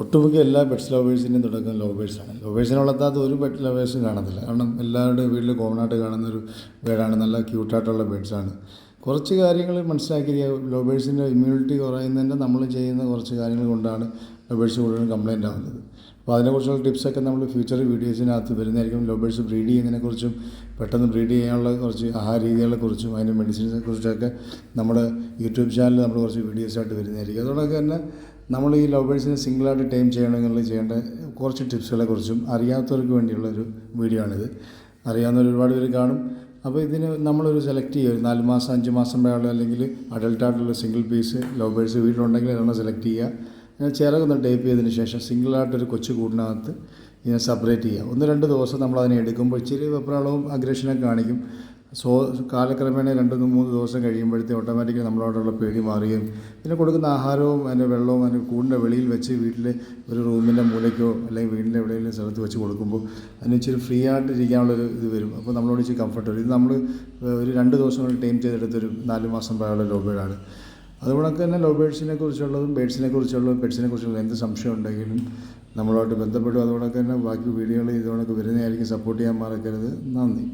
ഒട്ടുമിക്ക എല്ലാ പെറ്റ്സ് ലവേഴ്സിൻ്റെയും തുടക്കം ലവേഴ്സാണ്. ലവേഴ്സിനെ വളർത്താത്ത ഒരു പെറ്റ് ലവേഴ്സും കാണത്തില്ല. കാരണം എല്ലാവരുടെയും വീട്ടിൽ കോമണായിട്ട് കാണുന്നൊരു ബേഡാണ്. നല്ല ക്യൂട്ടായിട്ടുള്ള ബേഡ്സാണ്. കുറച്ച് കാര്യങ്ങൾ മനസ്സിലാക്കിയിരിക്കുക. ലവേഴ്സിൻ്റെ ഇമ്മ്യൂണിറ്റി കുറയുന്നതിൻ്റെ നമ്മൾ ചെയ്യുന്ന കുറച്ച് കാര്യങ്ങൾ കൊണ്ടാണ് ലവേഴ്സ് മുഴുവൻ കംപ്ലയിൻ്റ് ആകുന്നത്. അപ്പോൾ അതിനെക്കുറിച്ചുള്ള ടിപ്സൊക്കെ നമ്മൾ ഫ്യൂച്ചർ വീഡിയോസിനകത്ത് വരുന്നതായിരിക്കും. ലവേഴ്സ് ബ്രീഡ് ചെയ്യുന്നതിനെക്കുറിച്ചും പെട്ടെന്ന് ബ്രീഡ് ചെയ്യാനുള്ള കുറച്ച് ആഹാര രീതികളെക്കുറിച്ചും അതിൻ്റെ മെഡിസിൻസിനെ കുറിച്ചൊക്കെ നമ്മുടെ യൂട്യൂബ് ചാനലിൽ നമ്മൾ കുറച്ച് വീഡിയോസായിട്ട് വരുന്നതായിരിക്കും. അതോടൊക്കെ തന്നെ നമ്മൾ ഈ ലവേഴ്സിനെ സിംഗിളായിട്ട് ടൈം ചെയ്യണമെങ്കിൽ ചെയ്യേണ്ട കുറച്ച് ടിപ്സുകളെക്കുറിച്ചും അറിയാത്തവർക്ക് വേണ്ടിയുള്ള ഒരു വീഡിയോ ആണിത്. അറിയാവുന്നവർ ഒരുപാട് പേര് കാണും. അപ്പോൾ ഇതിന് നമ്മളൊരു സെലക്ട് ചെയ്യുക, ഒരു 4 മാസം 5 മാസം പ്രായമുള്ള അല്ലെങ്കിൽ അഡൽട്ടായിട്ടുള്ള സിംഗിൾ പീസ് ലവേഴ്സ് വീട്ടിലുണ്ടെങ്കിൽ അതൊന്ന് സെലക്ട് ചെയ്യുക. പിന്നെ ചിറകൊന്ന് ടേപ്പ് ചെയ്തതിന് ശേഷം സിംഗിളായിട്ടൊരു കൊച്ചു കൂടിനകത്ത് ഇതിനെ സെപ്പറേറ്റ് ചെയ്യുക. 1-2 ദിവസം നമ്മളതിനെ എടുക്കുമ്പോൾ ഇച്ചിരി വെപ്രാളവും അഗ്രഷനൊക്കെ കാണിക്കും. കാലക്രമേണ 2-3 ദിവസം കഴിയുമ്പോഴത്തേ ഓട്ടോമാറ്റിക്കലി നമ്മളോടുള്ള പേടി മാറുകയും പിന്നെ കൊടുക്കുന്ന ആഹാരവും അതിൻ്റെ വെള്ളവും അതിൻ്റെ കൂടിൻ്റെ വെളിയിൽ വെച്ച് വീട്ടിലെ ഒരു റൂമിൻ്റെ മൂലയ്ക്കോ അല്ലെങ്കിൽ വീടിൻ്റെ എവിടെയെങ്കിലും സ്ഥലത്ത് വെച്ച് കൊടുക്കുമ്പോൾ അതിന് ഇച്ചിരി ഫ്രീ ആയിട്ട് ഇരിക്കാനുള്ളൊരു ഇത് വരും. അപ്പോൾ നമ്മളോട് ഇച്ചിരി കംഫർട്ട് വരും. ഇത് നമ്മൾ ഒരു 2 ദിവസം കൊണ്ട് ടൈം ചെയ്തെടുത്തൊരു 4 മാസം പ്രായമുള്ള ലവ് അതുകൊണ്ടൊക്കെ തന്നെ ലവ് ബേഡ്സിനെ കുറിച്ചുള്ളതും ബേഡ്സിനെ കുറിച്ചുള്ളതും പെറ്റ്സിനെ കുറിച്ചുള്ള എന്ത് സംശയം ഉണ്ടെങ്കിലും നമ്മളോട് ബന്ധപ്പെടും. അതുകൊണ്ടൊക്കെ തന്നെ ബാക്കി വീഡിയോകൾ ഇതുകൊണ്ടൊക്കെ വരുന്നതായിരിക്കും. സപ്പോർട്ട് ചെയ്യാൻ മറക്കരുത്. നന്ദി.